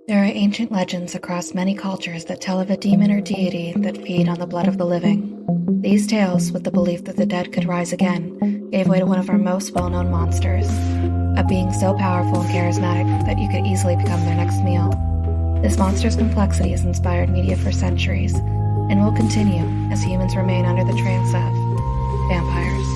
There are ancient legends across many cultures that tell of a demon or deity that feed on the blood of the living. These tales, with the belief that the dead could rise again, gave way to one of our most well-known monsters, a being so powerful and charismatic that you could easily become their next meal. This monster's complexity has inspired media for centuries, and will continue as humans remain under the trance of vampires.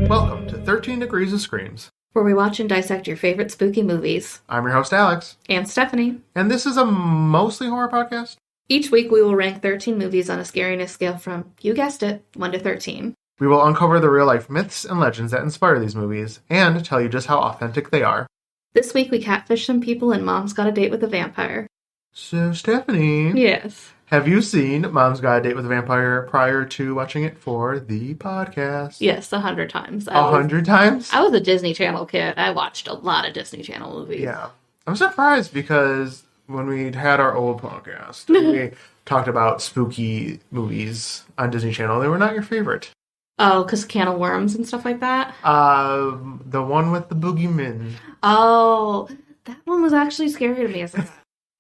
Welcome to 13 Degrees of Screams, where we watch and dissect your favorite spooky movies. I'm your host, Alex. And Stephanie. And this is a mostly horror podcast. Each week we will rank 13 movies on a scariness scale from, you guessed it, 1 to 13. We will uncover the real-life myths and legends that inspire these movies, and tell you just how authentic they are. This week we catfish some people and Mom's Got a Date with a Vampire. So, Stephanie. Yes. Have you seen Mom's Got a Date with a Vampire prior to watching it for the podcast? Yes, 100 times. 100 times? I was a Disney Channel kid. I watched a lot of Disney Channel movies. Yeah. I'm surprised because when we had our old podcast, we talked about spooky movies on Disney Channel. They were not your favorite. Oh, because Can of Worms and stuff like that? The one with the boogeyman. Oh, that one was actually scary to me as a kid.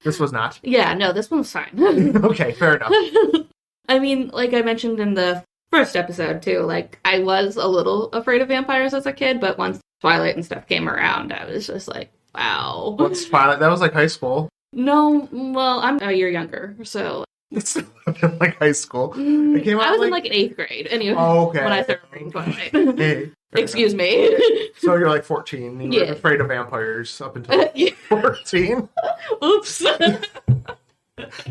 This was not? Yeah, no, this one was fine. Okay, fair enough. I mean, like I mentioned in the first episode, too, like, I was a little afraid of vampires as a kid, but once Twilight and stuff came around, I was just like, wow. What's Twilight? That was like high school. No, well, I'm a year younger, so... It's like high school. It came out I was in like 8th grade, anyway, when I started reading Twilight. Hey, Excuse me. So you're like 14, you were afraid of vampires up until 14. Oops.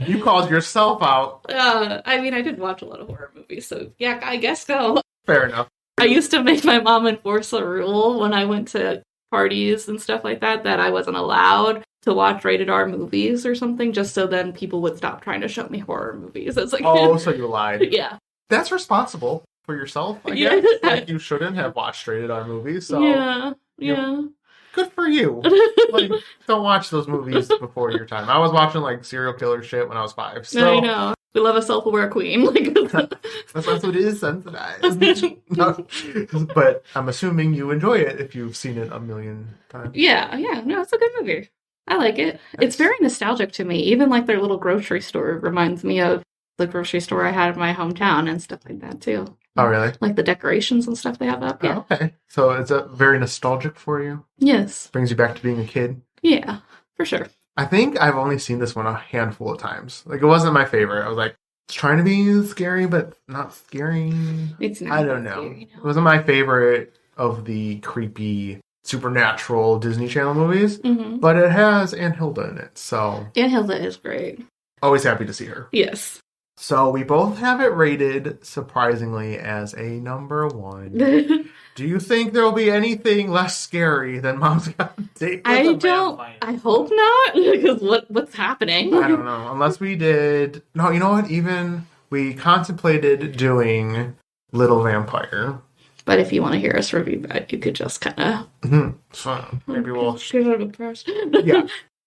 You called yourself out. I mean, I did watch a lot of horror movies, so yeah, I guess so. Fair enough. I used to make my mom enforce a rule when I went to parties and stuff like that, that I wasn't allowed to watch rated R movies or something, just so then people would stop trying to show me horror movies. It's like, oh, so you lied. Yeah. That's responsible for yourself, I guess. Like, you shouldn't have watched rated R movies, so... Yeah. Good for you. Like, don't watch those movies before your time. I was watching, like, serial killer shit when I was 5, so... I know. We love a self-aware queen. That's what it is, sensitized. No, but I'm assuming you enjoy it if you've seen it a million times. Yeah. No, it's a good movie. I like it. Nice. It's very nostalgic to me. Even, like, their little grocery store reminds me of the grocery store I had in my hometown and stuff like that, too. Oh, really? Like the decorations and stuff they have up. Yeah. Oh, okay. So it's very nostalgic for you? Yes. Brings you back to being a kid? Yeah, for sure. I think I've only seen this one a handful of times. Like, it wasn't my favorite. I was like, it's trying to be scary, but not scary. It's not. I don't know. Scary, no. It wasn't my favorite of the creepy, supernatural Disney Channel movies, but it has Aunt Hilda in it, so... Aunt Hilda is great. Always happy to see her. Yes. So we both have it rated, surprisingly, as a number 1. Do you think there will be anything less scary than Mom's Got a Date with a Vampire? I hope not, because what's happening? I don't know. Unless we did... No, you know what? Even we contemplated doing Little Vampire. But if you want to hear us review that, you could just kind of... So maybe we'll... Give it a press. Yeah.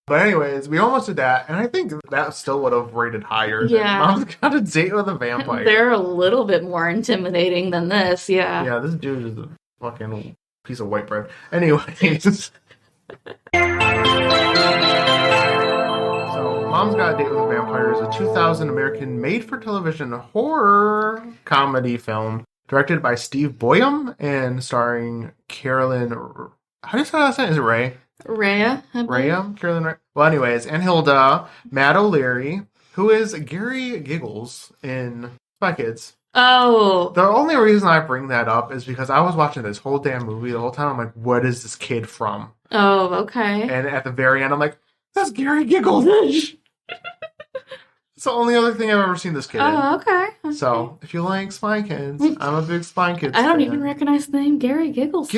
But anyways, we almost did that, and I think that still would have rated higher than Mom's Got a Date with a Vampire. They're a little bit more intimidating than this, yeah. Yeah, this dude is a fucking piece of white bread. Anyways. So, Mom's Got a Date with a Vampire is a 2000 American made-for-television horror comedy film directed by Steve Boyum and starring Carolyn... How do you say that? Is it Ray? Rhea? Carolyn Ray. Well, anyways, and Hilda, Matt O'Leary, who is Gary Giggles in Spy Kids. Oh. The only reason I bring that up is because I was watching this whole damn movie the whole time. I'm like, what is this kid from? Oh, okay. And at the very end, I'm like, that's Gary Giggles. It's the only other thing I've ever seen this kid in. Okay. So, if you like Spy Kids, I'm a big Spy Kids I don't fan. even recognize the name Gary Giggles.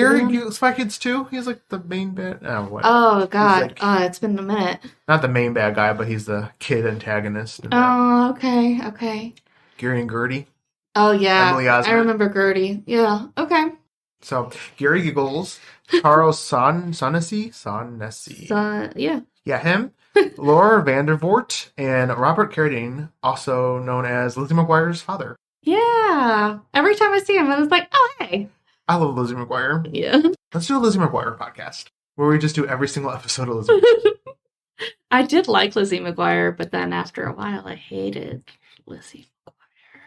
Spy Kids 2? He's like the main bad... Oh, what? Oh, God. It's been a minute. Not the main bad guy, but he's the kid antagonist. Oh, okay. Gary and Gertie. Oh, yeah. Emily Osment. I remember Gertie. Yeah, okay. So, Gary Giggles Charles Sonnesy. Yeah. Yeah, him. Laura Vandervoort and Robert Carradine, also known as Lizzie McGuire's father. Yeah. Every time I see him, I was like, oh, hey. I love Lizzie McGuire. Yeah. Let's do a Lizzie McGuire podcast where we just do every single episode of Lizzie McGuire. I did like Lizzie McGuire, but then after a while, I hated Lizzie McGuire.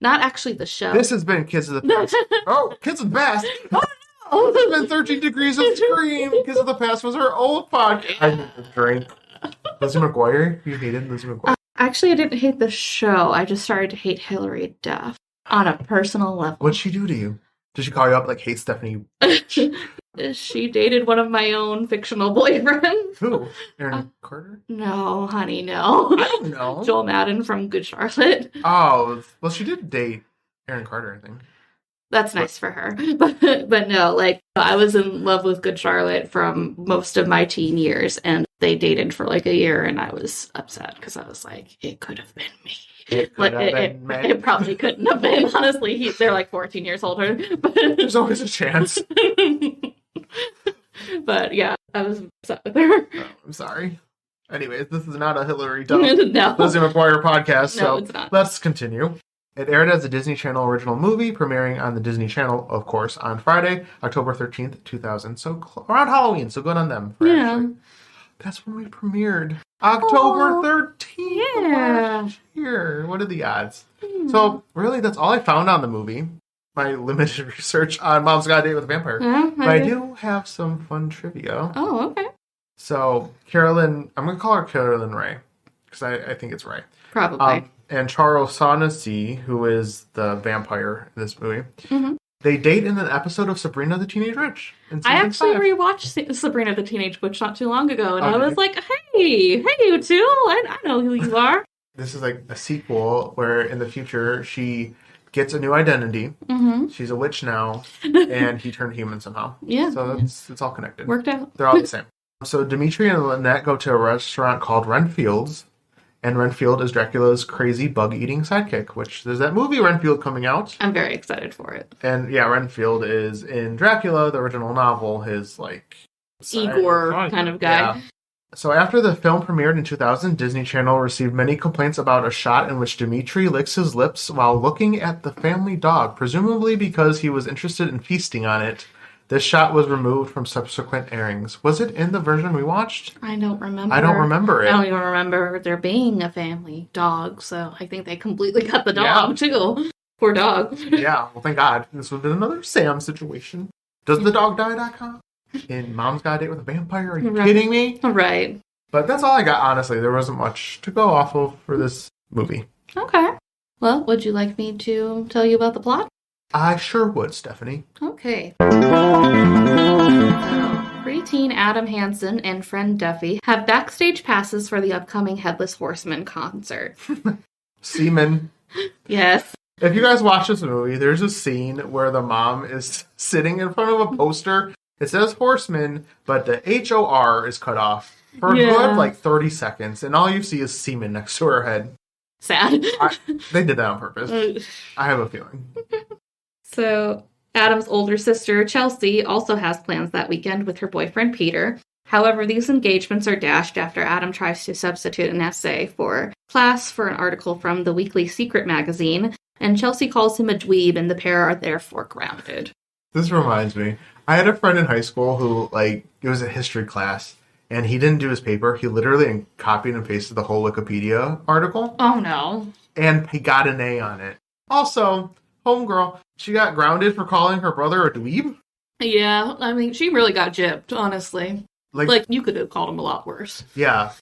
Not actually the show. This has been Kids of the Past. Oh, Kids of the Past. Oh, this has been 13 Degrees of Scream. Kids of the Past was our old podcast. I need a drink. Lizzie McGuire? You hated Lizzie McGuire? Actually, I didn't hate the show. I just started to hate Hilary Duff on a personal level. What'd she do to you? Did she call you up like, hey, Stephanie? She dated one of my own fictional boyfriends. Who? Aaron Carter? No, honey, no. I don't know. Joel Madden from Good Charlotte. Oh, well, she did date Aaron Carter, I think. That's nice for her. But no, like, I was in love with Good Charlotte from most of my teen years, and they dated for like a year, and I was upset because I was like, it could have been me. It probably couldn't have been. Honestly, they're like 14 years older. But there's always a chance. But yeah, I was upset with her. Oh, I'm sorry. Anyways, this is not a Hilary Duff No. Lizzie McGuire podcast, No, so it's not. Let's continue. It aired as a Disney Channel original movie, premiering on the Disney Channel, of course, on Friday, October 13th, 2000. So around Halloween, so good on them. Actually. That's when we premiered. October 13th last year. What are the odds? So, really, that's all I found on the movie. My limited research on Mom's Got a Date with a Vampire. But I do have some fun trivia. Oh, okay. So, Carolyn, I'm going to call her Carolyn Ray, because I think it's Ray. Probably. And Charles Sonnesy, who is the vampire in this movie, they date in an episode of Sabrina the Teenage Witch. I actually rewatched Sabrina the Teenage Witch not too long ago, and I was like, hey, you two, I know who you are. This is like a sequel where in the future she gets a new identity. She's a witch now, and he turned human somehow. Yeah. So it's all connected. Worked out. They're all the same. So Dimitri and Lynette go to a restaurant called Renfield's. And Renfield is Dracula's crazy bug-eating sidekick, which there's that movie Renfield coming out. I'm very excited for it. And yeah, Renfield is in Dracula, the original novel, his like Igor kind of guy. Yeah. So after the film premiered in 2000, Disney Channel received many complaints about a shot in which Dimitri licks his lips while looking at the family dog, presumably because he was interested in feasting on it. This shot was removed from subsequent airings. Was it in the version we watched? I don't remember. I don't remember it. I don't even remember there being a family dog, so I think they completely cut the dog, too. Poor dog. Yeah, well, thank God. This would have been another Sam situation. DoesTheDogDie.com? In Mom's Got a Date with a Vampire? Are you kidding me? Right. But that's all I got, honestly. There wasn't much to go off of for this movie. Okay. Well, would you like me to tell you about the plot? I sure would, Stephanie. Okay. Preteen Adam Hansen and friend Duffy have backstage passes for the upcoming Headless Horseman concert. Seaman. Yes. If you guys watch this movie, there's a scene where the mom is sitting in front of a poster. It says Horseman, but the H-O-R is cut off for a good, like, 30 seconds, and all you see is semen next to her head. Sad. They did that on purpose. I have a feeling. So, Adam's older sister, Chelsea, also has plans that weekend with her boyfriend, Peter. However, these engagements are dashed after Adam tries to substitute an essay for class for an article from the Weekly Secret magazine, and Chelsea calls him a dweeb, and the pair are therefore grounded. This reminds me. I had a friend in high school who, like, it was a history class, and he didn't do his paper. He literally copied and pasted the whole Wikipedia article. Oh, no. And he got an A on it. Also, homegirl, she got grounded for calling her brother a dweeb? Yeah, I mean, she really got gypped, honestly. Like, you could have called him a lot worse. Yeah.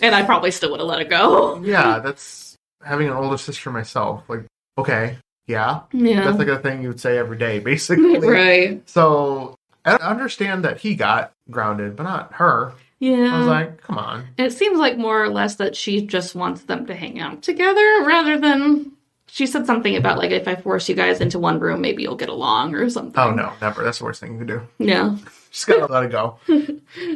And I probably still would have let it go. Yeah, that's having an older sister myself. Like, okay, yeah. That's like a thing you would say every day, basically. Right. So, I understand that he got grounded, but not her. Yeah. I was like, come on. It seems like more or less that she just wants them to hang out together rather than... She said something about, like, if I force you guys into one room, maybe you'll get along or something. Oh, no, never. That's the worst thing you could do. Yeah. Just gotta let it go.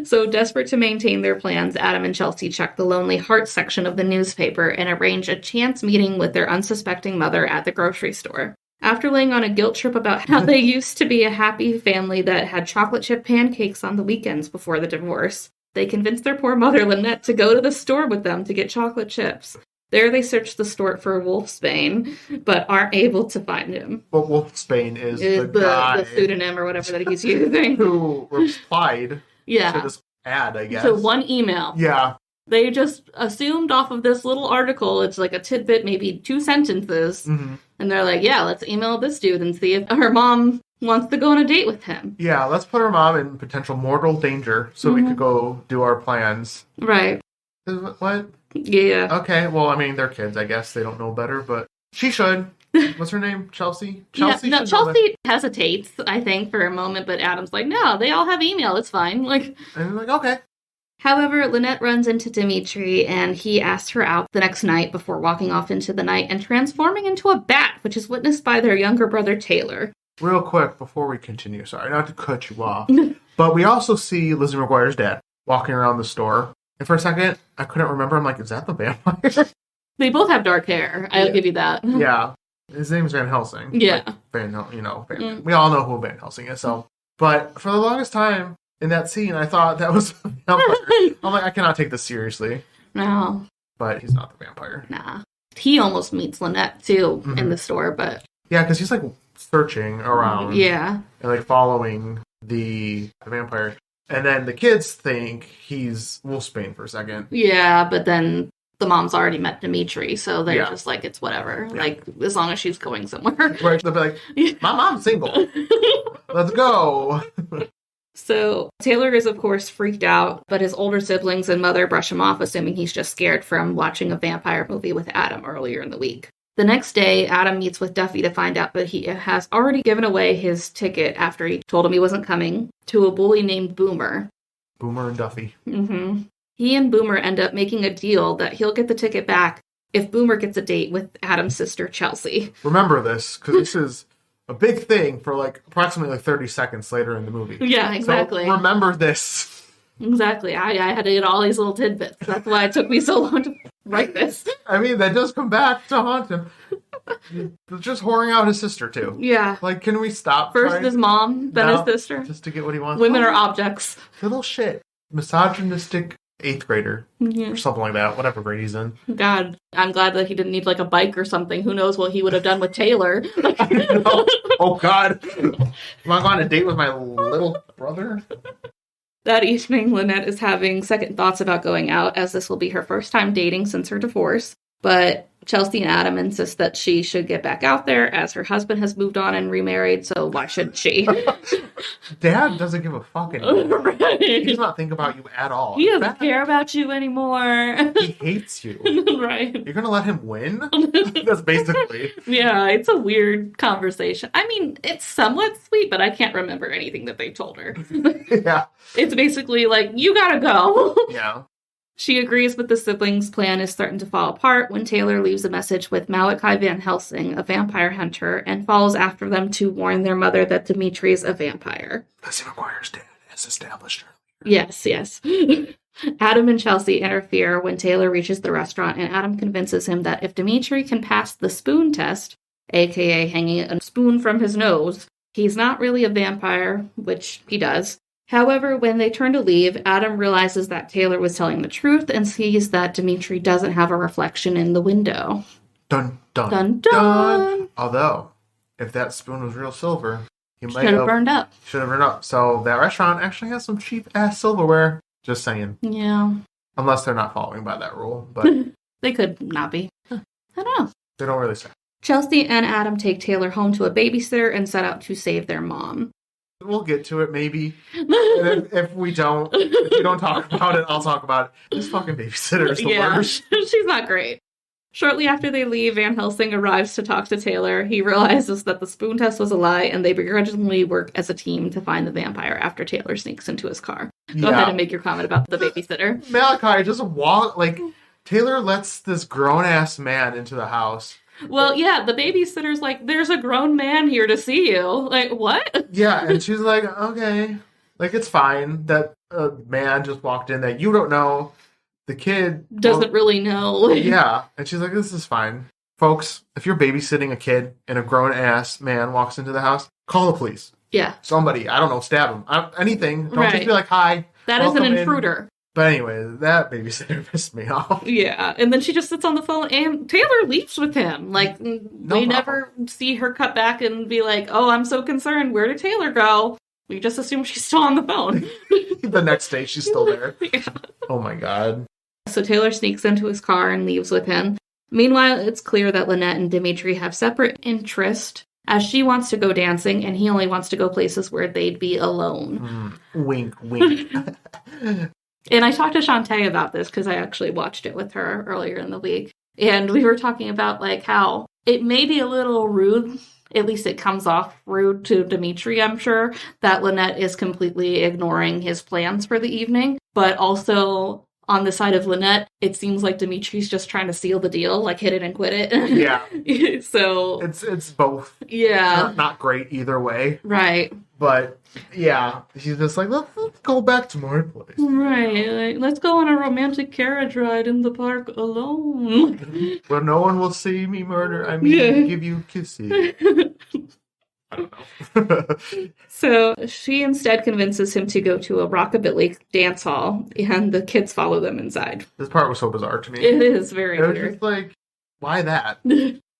So, desperate to maintain their plans, Adam and Chelsea check the Lonely Hearts section of the newspaper and arrange a chance meeting with their unsuspecting mother at the grocery store. After laying on a guilt trip about how they used to be a happy family that had chocolate chip pancakes on the weekends before the divorce, they convinced their poor mother, Lynette, to go to the store with them to get chocolate chips. There they search the store for Wolfsbane, but aren't able to find him. But Wolfsbane is the guy. The pseudonym or whatever that he's using. Who replied to this ad, I guess. To one email. Yeah. They just assumed off of this little article, it's like a tidbit, maybe 2 sentences, and they're like, yeah, let's email this dude and see if her mom wants to go on a date with him. Yeah, let's put her mom in potential mortal danger so we could go do our plans. Right. What? Yeah. Okay, well, I mean, they're kids, I guess. They don't know better, but she should. What's her name? Chelsea? Chelsea hesitates, I think, for a moment, but Adam's like, no, they all have email. It's fine. And I'm like, okay. However, Lynette runs into Dimitri, and he asks her out the next night before walking off into the night and transforming into a bat, which is witnessed by their younger brother, Taylor. Real quick, before we continue, sorry, not to cut you off, but we also see Lizzie McGuire's dad walking around the store. And for a second, I couldn't remember. I'm like, is that the vampire? They both have dark hair. I'll give you that. Yeah. His name's Van Helsing. Yeah. Like we all know who Van Helsing is. So, but for the longest time in that scene, I thought that was the vampire. I'm like, I cannot take this seriously. No. But he's not the vampire. Nah. He almost meets Lynette, too, in the store, but... Yeah, because he's, like, searching around. Yeah. And, like, following the vampire. And then the kids think he's Wolfsbane for a second. Yeah, but then the mom's already met Dimitri, so they're just like, it's whatever. Yeah. Like, as long as she's going somewhere. Right, they'll be like, my mom's single. Let's go. So Taylor is, of course, freaked out, but his older siblings and mother brush him off, assuming he's just scared from watching a vampire movie with Adam earlier in the week. The next day, Adam meets with Duffy to find out that he has already given away his ticket after he told him he wasn't coming to a bully named Boomer. Boomer and Duffy. Mm-hmm. He and Boomer end up making a deal that he'll get the ticket back if Boomer gets a date with Adam's sister, Chelsea. Remember this, because this is a big thing for like approximately 30 seconds later in the movie. Yeah, exactly. So remember this. Exactly. I had to get all these little tidbits. That's why it took me so long to write this. I mean, that does come back to haunt him. Just whoring out his sister, too. Yeah. Like, can we stop? First his mom, then his sister. Just to get what he wants. Women are objects. Little shit. Misogynistic 8th grader. Yeah. Or something like that. Whatever grade he's in. God, I'm glad that he didn't need, like, a bike or something. Who knows what he would have done with Taylor. Oh, God. Am I going on a date with my little brother? That evening, Lynette is having second thoughts about going out, as this will be her first time dating since her divorce. But Chelsea and Adam insist that she should get back out there, as her husband has moved on and remarried, so why should she? Dad doesn't give a fuck anymore. Right. He does not think about you at all. He doesn't care about you anymore. He hates you. Right. You're going to let him win? That's basically. Yeah, it's a weird conversation. I mean, it's somewhat sweet, but I can't remember anything that they told her. Yeah. It's basically like, you gotta go. Yeah. She agrees, but the siblings' plan is starting to fall apart when Taylor leaves a message with Malachi Van Helsing, a vampire hunter, and follows after them to warn their mother that Dimitri is a vampire. Lizzie McGuire's dad has established her. Yes. Adam and Chelsea interfere when Taylor reaches the restaurant, and Adam convinces him that if Dimitri can pass the spoon test, aka hanging a spoon from his nose, he's not really a vampire, which he does. However, when they turn to leave, Adam realizes that Taylor was telling the truth and sees that Dimitri doesn't have a reflection in the window. Dun, dun, dun, dun. Although, if that spoon was real silver, he might have burned up. Should have burned up. So that restaurant actually has some cheap-ass silverware. Just saying. Yeah. Unless they're not following by that rule. But they could not be. I don't know. They don't really say. Chelsea and Adam take Taylor home to a babysitter and set out to save their mom. We'll get to it, maybe. And if we don't talk about it, I'll talk about it. This fucking babysitter is the worst. She's not great. Shortly after they leave, Van Helsing arrives to talk to Taylor. He realizes that the spoon test was a lie, and they begrudgingly work as a team to find the vampire after Taylor sneaks into his car. Go ahead and make your comment about the babysitter. Malachi just Taylor lets this grown-ass man into the house. Well, yeah, the babysitter's like, there's a grown man here to see you. Like, what? Yeah, and she's like, okay. Like, it's fine that a man just walked in that you don't know. The kid doesn't really know. Yeah, and she's like, this is fine. Folks, if you're babysitting a kid and a grown-ass man walks into the house, call the police. Yeah. Somebody, I don't know, stab him. Anything. Don't Right. just be like, hi. That is an welcome in. intruder. But anyway, that babysitter pissed me off. Yeah, and then she just sits on the phone, and Taylor leaves with him. Like, we never see her cut back and be like, oh, I'm so concerned. Where did Taylor go? We just assume she's still on the phone. The next day, she's still there. Yeah. Oh my god. So Taylor sneaks into his car and leaves with him. Meanwhile, it's clear that Lynette and Dimitri have separate interest, as she wants to go dancing, and he only wants to go places where they'd be alone. Wink, wink. And I talked to Shantae about this because I actually watched it with her earlier in the week. And we were talking about like how it may be a little rude, at least it comes off rude to Dimitri, I'm sure, that Lynette is completely ignoring his plans for the evening. But also on the side of Lynette, it seems like Dimitri's just trying to seal the deal, like hit it and quit it. Yeah. So it's both. Yeah. Not great either way. Right. But yeah, she's just like, let's go back to my place. Right. Like, let's go on a romantic carriage ride in the park alone. Where no one will see me murder. I mean, give you kisses. I don't know. So she instead convinces him to go to a rockabilly dance hall, and the kids follow them inside. This part was so bizarre to me. It is very It was weird. just like, why that?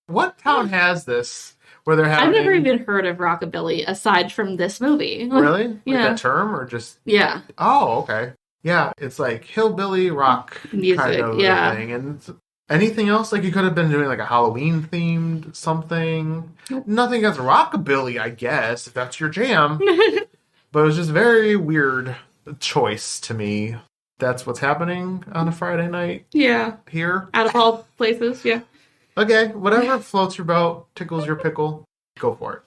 What town has this where they're having... I've never even heard of rockabilly aside from this movie. Really? Like Yeah. that term or just... Yeah. Oh, okay. Yeah, it's like hillbilly rock Music, kind of yeah. thing. And anything else? Like you could have been doing like a Halloween themed something. Nothing against rockabilly, I guess, if that's your jam. But it was just very weird choice to me. That's what's happening on a Friday night Yeah. here. Out of all places, yeah. Okay, whatever floats your boat, tickles your pickle, go for it.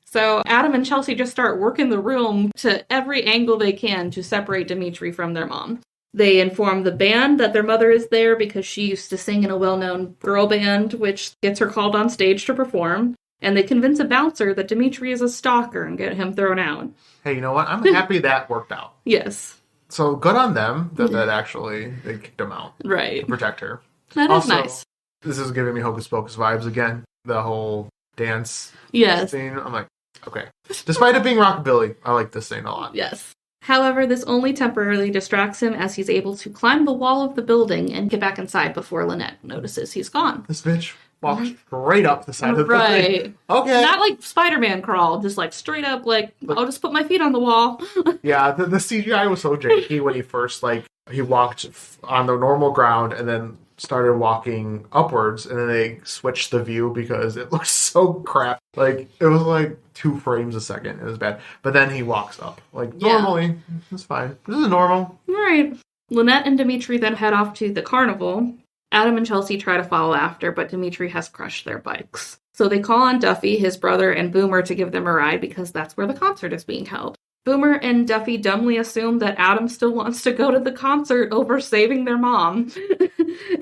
So Adam and Chelsea just start working the room to every angle they can to separate Dimitri from their mom. They inform the band that their mother is there because she used to sing in a well-known girl band, which gets her called on stage to perform. And they convince a bouncer that Dimitri is a stalker and get him thrown out. Hey, you know what? I'm happy that worked out. Yes. So good on them that actually they kicked him out Right. to protect her. That Also, is nice. This is giving me Hocus Pocus vibes again. The whole dance Yes. scene. I'm like, okay. Despite it being rockabilly, I like this scene a lot. Yes. However, this only temporarily distracts him as he's able to climb the wall of the building and get back inside before Lynette notices he's gone. This bitch walked straight up the side of the thing. Right. Okay. Not like Spider-Man crawl, just like straight up, like, I'll just put my feet on the wall. Yeah, the CGI was so janky when he first, like, he walked on the normal ground and then started walking upwards, and then they switched the view because it looked so crap. Like, it was like 2 frames a second. It was bad. But then he walks up. Like, normally, it's fine. This is normal. Right. Lynette and Dimitri then head off to the carnival. Adam and Chelsea try to follow after, but Dimitri has crushed their bikes. So they call on Duffy, his brother, and Boomer to give them a ride because that's where the concert is being held. Boomer and Duffy dumbly assume that Adam still wants to go to the concert over saving their mom.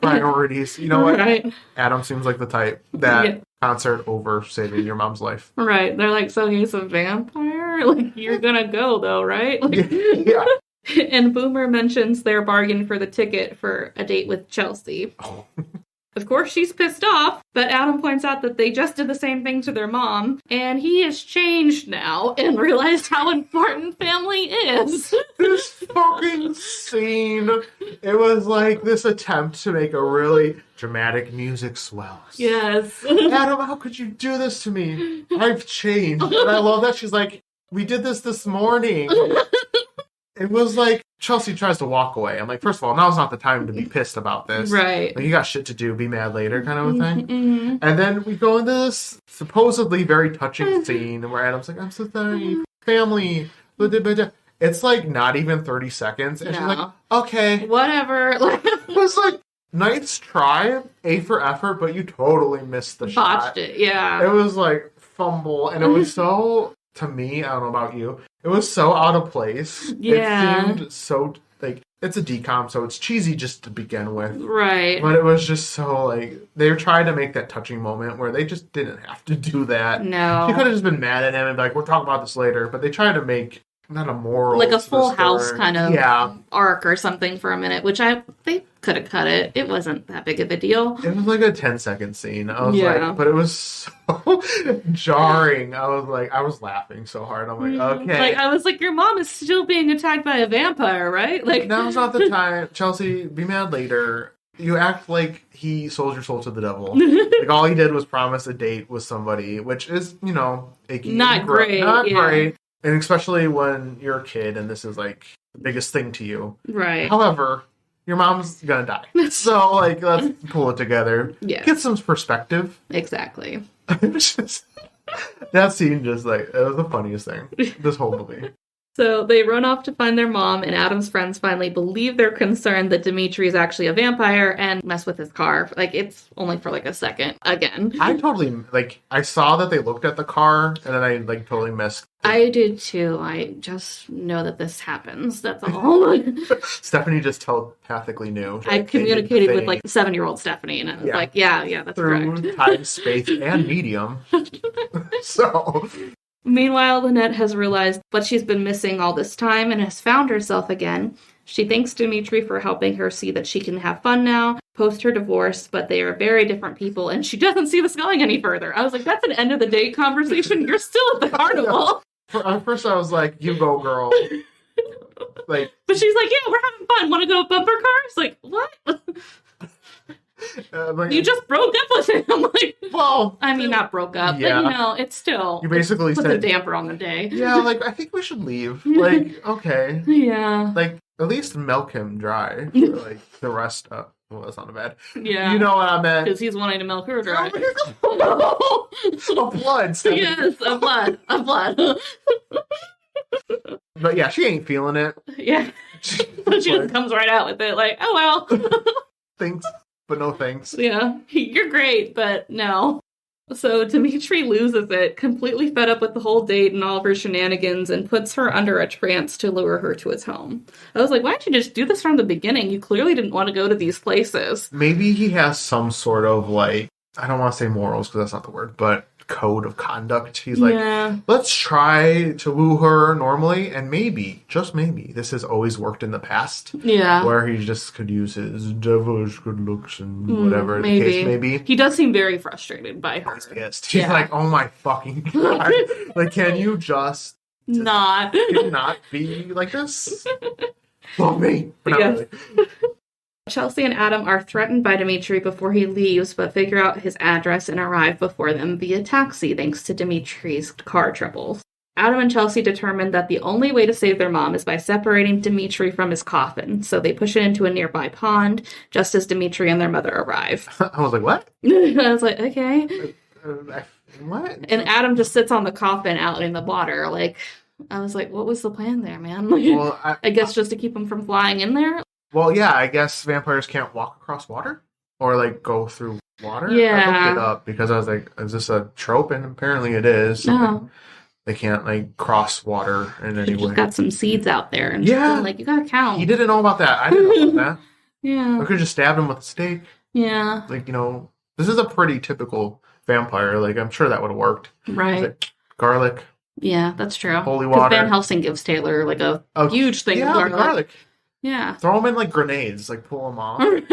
Priorities. You know what? Right. Adam seems like the type that concert over saving your mom's life. Right. They're like, so he's a vampire? Like, you're gonna go, though, right? Like, Yeah. And Boomer mentions their bargain for the ticket for a date with Chelsea. Oh. Of course, she's pissed off, but Adam points out that they just did the same thing to their mom, and he has changed now and realized how important family is. This fucking scene, it was like this attempt to make a really dramatic music swell. Yes. Adam, how could you do this to me? I've changed. And I love that she's like, we did this morning. It was like Chelsea tries to walk away. I'm like, first of all, now's not the time to be pissed about this. Right. Like, you got shit to do, be mad later kind of a thing. Mm-hmm. And then we go into this supposedly very touching scene where Adam's like, I'm so sorry, family. It's like not even 30 seconds. And she's like, okay. Whatever. It was like, nice try, A for effort, but you totally missed the shot. Botched it, yeah. It was like fumble, and it was so, to me, I don't know about you, it was so out of place. Yeah. It seemed so, like, it's a decom, so it's cheesy just to begin with. Right. But it was just so, like, they were trying to make that touching moment where they just didn't have to do that. No. She could have just been mad at him and be like, we'll talk about this later. But they tried to make not a moral, like a to the Full House story. kind of Yeah. arc or something for a minute, which they could have cut it. It wasn't that big of a deal. It was like a 10-second scene. I was Yeah. like, but it was so jarring. I was laughing so hard. I'm like, okay. Like, I was like, your mom is still being attacked by a vampire, right? Like, Now's not the time. Chelsea, be mad later. You act like he sold your soul to the devil. Like, all he did was promise a date with somebody, which is, icky. Not great. Not yeah. great. And especially when you're a kid and this is, like, the biggest thing to you. Right. However, your mom's gonna die. So, like, let's pull it together. Yeah. Get some perspective. Exactly. That scene just, like, it was the funniest thing. This whole movie. So they run off to find their mom, and Adam's friends finally believe they're concerned that Dimitri is actually a vampire and mess with his car. Like, it's only for, like, a second again. I totally, like, I saw that they looked at the car, and then I, like, totally missed it. I did too. I just know that this happens. That's all. Stephanie just telepathically knew. I communicated with, like, 7-year-old Stephanie, and I was like, yeah, that's through correct. time, space, and medium. So... Meanwhile, Lynette has realized what she's been missing all this time and has found herself again. She thanks Dimitri for helping her see that she can have fun now, post her divorce, but they are very different people, and she doesn't see this going any further. I was like, that's an end of the date conversation. You're still at the carnival. At first I was like, you go, girl. Like, but she's like, yeah, we're having fun. Want to go bumper cars? Like, what? like, You just broke up with him. I'm like, well, I mean, not broke up, yeah. but it's still. You basically put said the damper on the day. Yeah, like, I think we should leave. Like, okay. Yeah. Like, at least milk him dry. For, like, the rest of... Well, that's not bad. Yeah. You know what I meant. Because he's wanting to milk her dry. Of blood. Stephanie. Yes, of blood. Of blood. But yeah, she ain't feeling it. Yeah. She just comes right out with it, like, oh well. Thanks, but no thanks. Yeah. You're great, but no. So Dimitri loses it, completely fed up with the whole date and all of her shenanigans, and puts her under a trance to lure her to his home. I was like, why didn't you just do this from the beginning? You clearly didn't want to go to these places. Maybe he has some sort of, like, I don't want to say morals because that's not the word, but code of conduct. He's like, let's try to woo her normally, and maybe, just maybe, this has always worked in the past. Yeah. Where he just could use his devilish good looks and whatever the case may be. He does seem very frustrated by her. He's pissed. He's like, oh my fucking god. Like, can you just not be like this? Love me. But not really. Chelsea and Adam are threatened by Dimitri before he leaves, but figure out his address and arrive before them via taxi thanks to Dimitri's car troubles. Adam and Chelsea determine that the only way to save their mom is by separating Dimitri from his coffin, so they push it into a nearby pond just as Dimitri and their mother arrive. I was like, what? I was like, okay. What? And Adam just sits on the coffin out in the water. Like, I was like, what was the plan there, man? Like, well, I guess just to keep him from flying in there? Well, yeah, I guess vampires can't walk across water or, like, go through water. Yeah. I looked it up because I was like, is this a trope? And apparently it is. No. They can't, like, cross water in any He way. just got some seeds out there. And Yeah. like, you gotta count. He didn't know about that. I didn't know about that. Yeah. I could have just stabbed him with a stake. Yeah. Like, this is a pretty typical vampire. Like, I'm sure that would have worked. Right. Like, garlic. Yeah, that's true. Holy water. Because Van Helsing gives Taylor, like, a huge thing of garlic. Yeah. Throw them in, like, grenades. Like, pull them off. Right.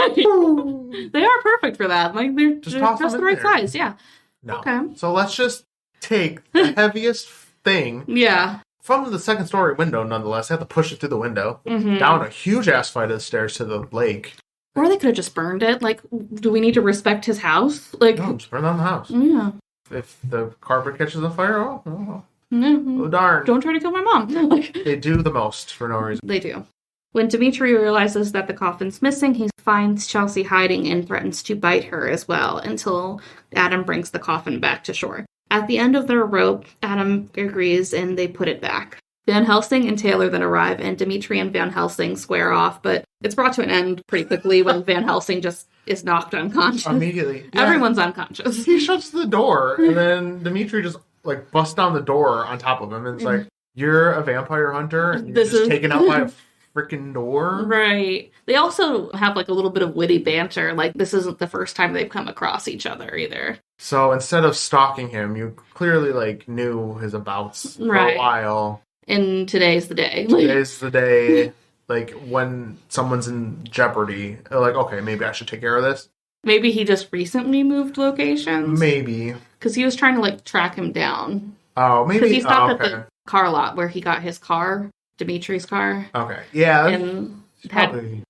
They are perfect for that. Like, they're just the right size. Yeah. No. Okay. So let's just take the heaviest thing. Yeah. From the second story window, nonetheless. They have to push it through the window. Mm-hmm. Down a huge ass flight of stairs to the lake. Or they could have just burned it. Like, do we need to respect his house? Like, No, just burn down the house. Yeah. If the carpet catches on fire, oh Mm-hmm. darn. Don't try to kill my mom. Like, They do the most for no reason. they do. When Dimitri realizes that the coffin's missing, he finds Chelsea hiding and threatens to bite her as well until Adam brings the coffin back to shore. At the end of their rope, Adam agrees and they put it back. Van Helsing and Taylor then arrive, and Dimitri and Van Helsing square off, but it's brought to an end pretty quickly when Van Helsing just is knocked unconscious. Immediately. Yeah. Everyone's unconscious. He shuts the door, and then Dimitri just, like, busts down the door on top of him, and it's like, you're a vampire hunter, and you're just taken out by a freaking door? Right. They also have, like, a little bit of witty banter. Like, this isn't the first time they've come across each other, either. So instead of stalking him, you clearly, like, knew his abouts for a while. And today's the day. Today's the day, like, when someone's in jeopardy, like, okay, maybe I should take care of this. Maybe he just recently moved locations. Maybe. Because he was trying to, like, track him down. Oh, maybe. Because he stopped okay. at the car lot where he got his car, Dimitri's car. Okay. Yeah. And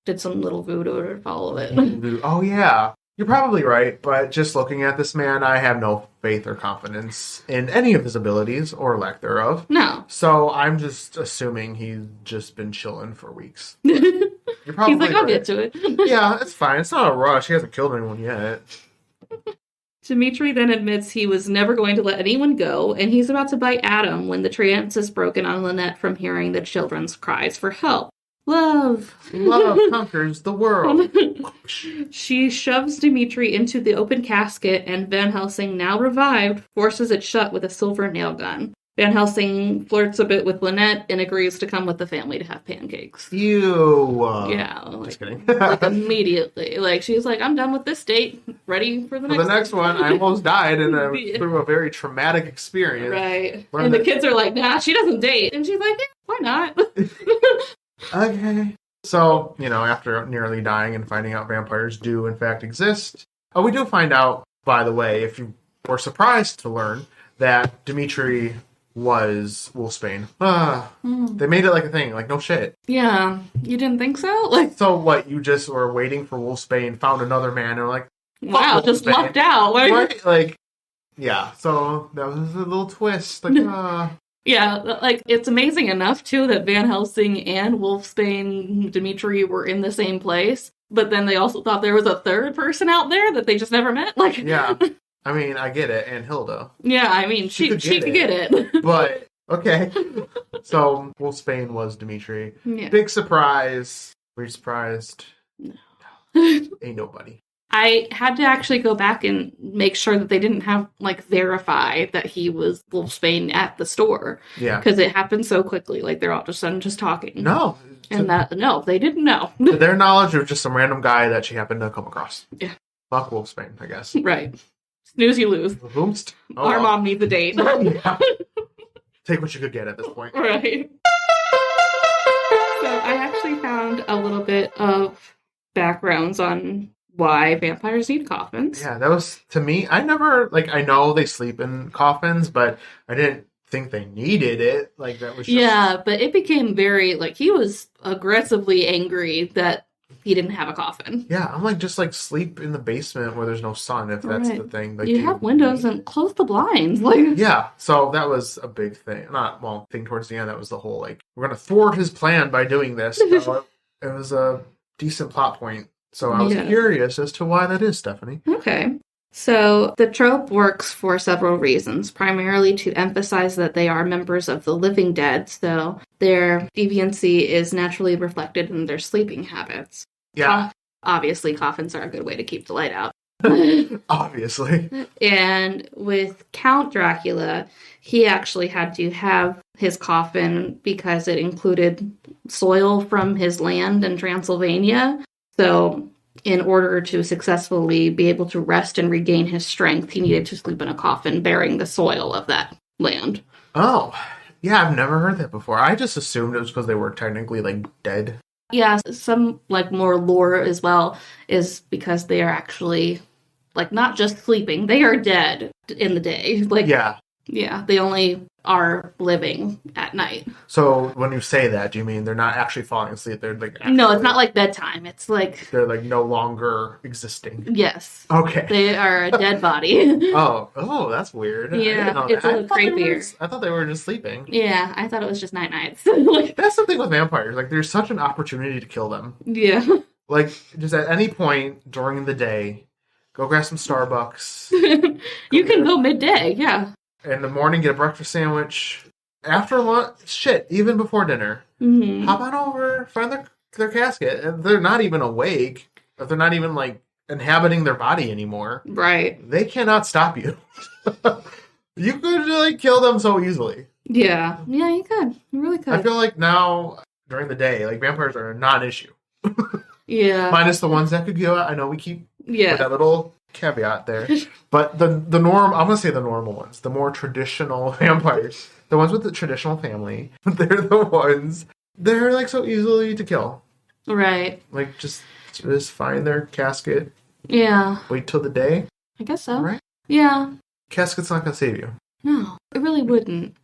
did some little voodoo to follow it. Oh, yeah. You're probably right, but just looking at this man, I have no faith or confidence in any of his abilities, or lack thereof. No. So I'm just assuming he's just been chilling for weeks. You're probably He's like, I'll get to it. Yeah, it's fine. It's not a rush. He hasn't killed anyone yet. Dimitri then admits he was never going to let anyone go, and he's about to bite Adam when the trance is broken on Lynette from hearing the children's cries for help. Love conquers the world. She shoves Dimitri into the open casket, and Van Helsing, now revived, forces it shut with a silver nail gun. Van Helsing flirts a bit with Lynette and agrees to come with the family to have pancakes. Ew. Yeah. Just kidding. Like immediately. Like, she's like, I'm done with this date. Ready for the next one. I almost died through a very traumatic experience. Right. And the kids are like, nah, she doesn't date. And she's like, yeah, why not? Okay. So, after nearly dying and finding out vampires do in fact exist, we do find out, by the way, if you were surprised to learn, that Dimitri was Wolfsbane. They made it like a thing, like no shit. Yeah. You didn't think so? So what, you just were waiting for Wolfsbane, found another man, and were like, wow, just lucked out. Right? Like, yeah, so that was a little twist. Like, Yeah, like, it's amazing enough, too, that Van Helsing and Wolfsbane Dimitri were in the same place, but then they also thought there was a third person out there that they just never met. Like, yeah, I mean, I get it, and Hilda. Yeah, I mean, she could get it. But, okay. So, Wolfsbane was Dimitri. Yeah. Big surprise. Were you surprised? No. Ain't nobody. I had to actually go back and make sure that they didn't have, like, verify that he was Wolfsbane at the store. Yeah. Because it happened so quickly. Like, they're all of a sudden just talking. No. And they didn't know. To their knowledge, it was just some random guy that she happened to come across. Yeah. Fuck Wolfsbane, I guess. Right. Snooze, you lose. Boomst. Our mom needs a date. Yeah. Take what you could get at this point. Right. So I actually found a little bit of backgrounds on why vampires need coffins. Yeah, that was, to me, I never, I know they sleep in coffins, but I didn't think they needed it. Like, that was just... Yeah, but it became very, he was aggressively angry that he didn't have a coffin. Yeah, I'm like, just, sleep in the basement where there's no sun, if that's the thing. You have windows and close the blinds. Yeah, so that was a big thing. Thing towards the end, that was the whole, we're going to thwart his plan by doing this. So it was a decent plot point. So I was curious as to why that is, Stephanie. Okay. So the trope works for several reasons, primarily to emphasize that they are members of the living dead, so their deviancy is naturally reflected in their sleeping habits. Yeah. Obviously, coffins are a good way to keep the light out. Obviously. And with Count Dracula, he actually had to have his coffin because it included soil from his land in Transylvania. So, in order to successfully be able to rest and regain his strength, he needed to sleep in a coffin bearing the soil of that land. Oh, yeah, I've never heard that before. I just assumed it was because they were technically, dead. Yeah, some, more lore as well is because they are actually, not just sleeping, they are dead in the day. Yeah. Yeah, they only are living at night. So when you say that, do you mean they're not actually falling asleep? They're No, it's not like bedtime. It's they're no longer existing. Yes. Okay. They are a dead body. Oh, that's weird. Yeah, it's a little creepier. I thought they were just sleeping. Yeah, I thought it was just nights. That's the thing with vampires. There's such an opportunity to kill them. Yeah. Just at any point during the day, go grab some Starbucks. You can go midday, yeah. In the morning, get a breakfast sandwich. After lunch, even before dinner, hop on over, find their casket. If they're not even awake, if they're not even, inhabiting their body anymore. Right. They cannot stop you. You could, kill them so easily. Yeah. Yeah, you could. You really could. I feel like now, during the day, vampires are a non-issue. Yeah. Minus the ones that could go out. I know we keep with that little caveat there. But the norm, I'm going to say the normal ones, the more traditional vampires, the ones with the traditional family, they're the ones, they're like so easily to kill. Right. Like just find their casket. Yeah. Wait till the day. I guess so. Right? Yeah. Casket's not going to save you. No, it really wouldn't.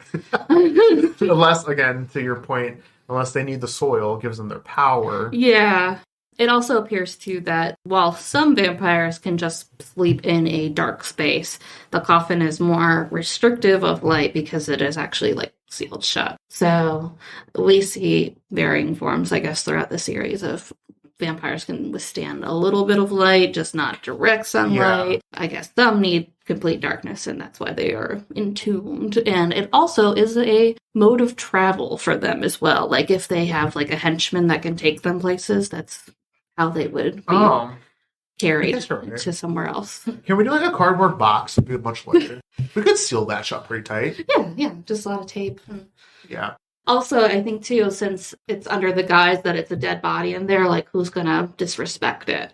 Unless, again, to your point, unless they need the soil, it gives them their power. Yeah. It also appears, too, that while some vampires can just sleep in a dark space, the coffin is more restrictive of light because it is actually, like, sealed shut. So we see varying forms, I guess, throughout the series of vampires can withstand a little bit of light, just not direct sunlight. Yeah. I guess some need complete darkness, and that's why they are entombed. And it also is a mode of travel for them as well. Like, if they have, like, a henchman that can take them places, that's how they would be carried to somewhere else. Can we do, like, a cardboard box? It'd be much lighter. We could seal that shut pretty tight. Yeah, just a lot of tape. Yeah. Also, I think, too, since it's under the guise that it's a dead body in there, like, who's gonna disrespect it?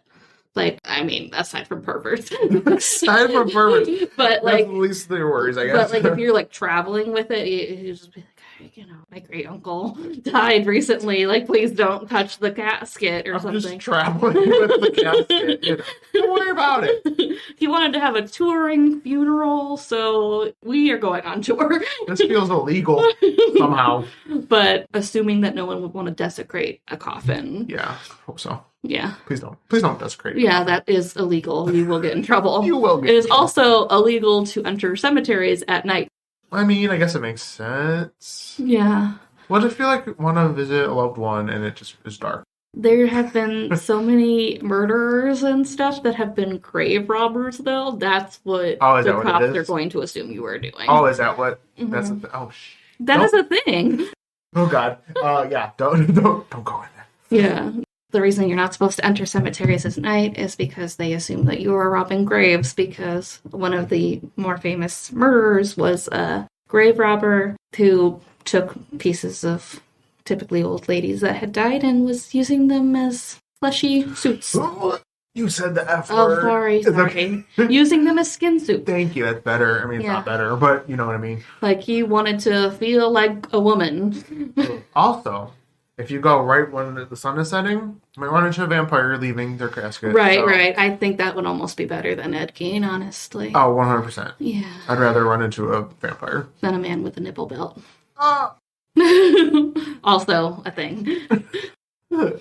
Like, I mean, aside from perverts. Aside from perverts. But, like... That's the least of their worries, I guess. But, like, if you're, like, traveling with it, you just be like, you know, my great-uncle died recently. Like, please don't touch the casket or something. I'm just traveling with the casket. You know. Don't worry about it. He wanted to have a touring funeral, so we are going on tour. This feels illegal somehow. But assuming that no one would want to desecrate a coffin. Yeah, hope so. Yeah. Please don't. Please don't desecrate it. Yeah, that is illegal. You will get in trouble. You will get in trouble. It is also illegal to enter cemeteries at night. I mean, I guess it makes sense. Yeah. What if you, like, want to visit a loved one and it just is dark? There have been so many murderers and stuff that have been grave robbers, though. That's what the cops are going to assume you were doing. Oh, is that what? Mm-hmm. That's that is a thing. Oh, God. Yeah, don't go in there. Yeah. The reason you're not supposed to enter cemeteries at night is because they assume that you are robbing graves, because one of the more famous murderers was a grave robber who took pieces of typically old ladies that had died and was using them as fleshy suits. You said the F word. Oh, sorry. Using them as skin suits. Thank you, that's better. I mean, it's not better, but you know what I mean. Like, he wanted to feel like a woman. Also... if you go right when the sun is setting, you might run into a vampire leaving their casket. Right. I think that would almost be better than Ed Gein, honestly. Oh, 100%. Yeah. I'd rather run into a vampire. Than a man with a nipple belt. Also a thing. I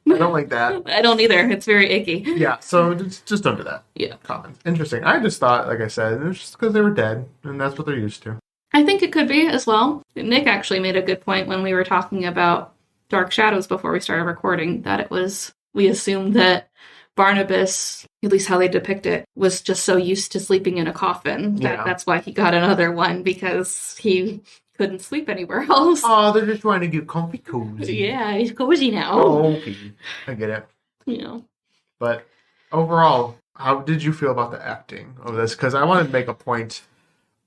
don't like that. I don't either. It's very icky. Yeah, so just don't do that. Yeah. Common. Interesting. I just thought, like I said, it was just because they were dead, and that's what they're used to. I think it could be as well. Nick actually made a good point when we were talking about Dark Shadows before we started recording, that we assumed that Barnabas, at least how they depict it, was just so used to sleeping in a coffin that's why he got another one, because he couldn't sleep anywhere else. Oh, they're just trying to get cozy. Yeah, he's cozy now. Oh, okay. I get it. Yeah. But overall, how did you feel about the acting of this? Because I wanted to make a point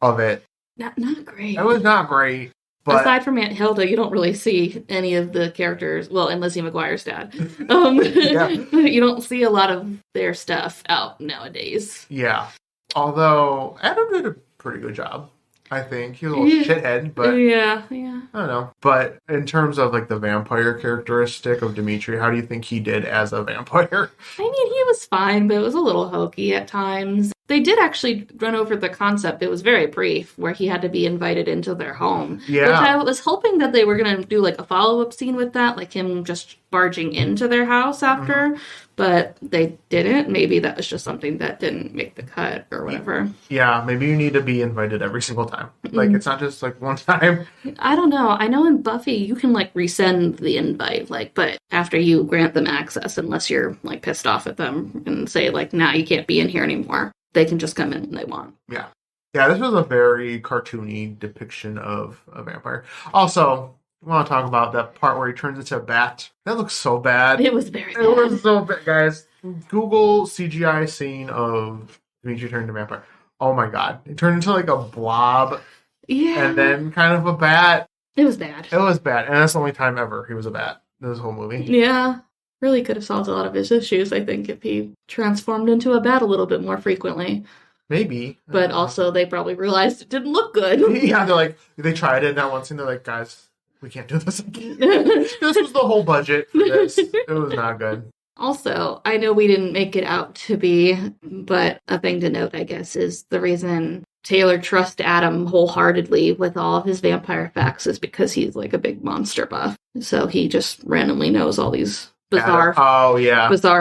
of it. Not great. It was not great. But... aside from Aunt Hilda, you don't really see any of the characters. Well, and Lizzie McGuire's dad. You don't see a lot of their stuff out nowadays. Yeah. Although, Adam did a pretty good job, I think. He was a little shithead, but... yeah. I don't know. But in terms of, like, the vampire characteristic of Dimitri, how do you think he did as a vampire? I mean, he was fine, but it was a little hokey at times. They did actually run over the concept. It was very brief, where he had to be invited into their home. Yeah. Which I was hoping that they were going to do, like, a follow-up scene with that, like him just barging into their house after. Mm-hmm. But they didn't. Maybe that was just something that didn't make the cut or whatever. Yeah, maybe you need to be invited every single time. Like, it's not just, like, one time. I don't know. I know in Buffy, you can, like, resend the invite, like, but after you grant them access, unless you're, like, pissed off at them and say, like, nah, you can't be in here anymore. They can just come in when they want. Yeah. Yeah, this was a very cartoony depiction of a vampire. Also, I want to talk about that part where he turns into a bat. That looks so bad. It was very bad. It was so bad, guys. Google CGI scene of Dimitri turning to vampire. Oh my god. It turned into like a blob. Yeah. And then kind of a bat. It was bad. It was bad. And that's the only time ever he was a bat in this whole movie. Yeah. Really could have solved a lot of his issues, I think, if he transformed into a bat a little bit more frequently. Maybe. But also, they probably realized it didn't look good. Yeah, they tried it that once, and they're like, guys, we can't do this again. This was the whole budget for this. It was not good. Also, I know we didn't make it out to be, but a thing to note, I guess, is the reason Taylor trusts Adam wholeheartedly with all of his vampire facts is because he's like a big monster buff. So he just randomly knows all these bizarre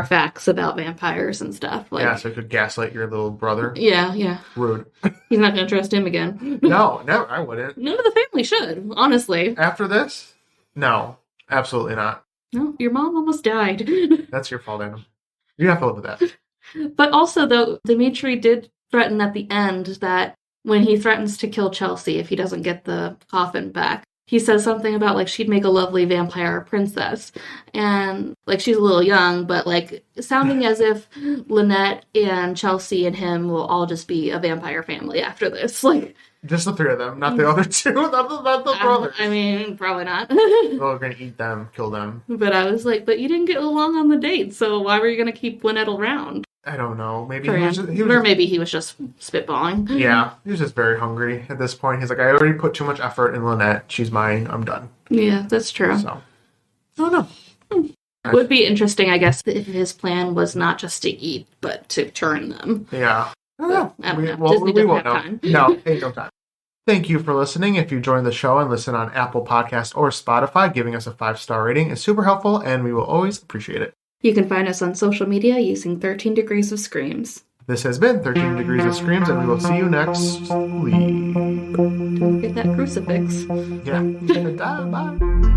facts about vampires and stuff. Like, yeah, so he could gaslight your little brother. Yeah. Rude. He's not going to trust him again. No, I wouldn't. None of the family should, honestly. After this? No, absolutely not. No, your mom almost died. That's your fault, Adam. You have to live with that. But also, though, Dimitri did threaten at the end that when he threatens to kill Chelsea if he doesn't get the coffin back, he says something about, like, she'd make a lovely vampire princess. And, like, she's a little young, but, like, sounding as if Lynette and Chelsea and him will all just be a vampire family after this. Like, just the three of them, not the other two, not the brothers. I mean, probably not. Well, we're going to eat them, kill them. But I was like, but you didn't get along on the date, so why were you going to keep Lynette around? I don't know. Maybe maybe he was just spitballing. Yeah, he was just very hungry at this point. He's like, I already put too much effort in Lynette. She's mine. I'm done. Yeah, that's true. So, I don't know. It would be interesting, I guess, if his plan was not just to eat, but to turn them. Yeah. I don't know. Disney doesn't have time. No, ain't no time. Thank you for listening. If you joined the show and listen on Apple Podcast or Spotify, giving us a 5-star rating is super helpful, and we will always appreciate it. You can find us on social media using 13 Degrees of Screams. This has been 13 Degrees of Screams, and we will see you next week. Don't forget that crucifix. Yeah. Bye.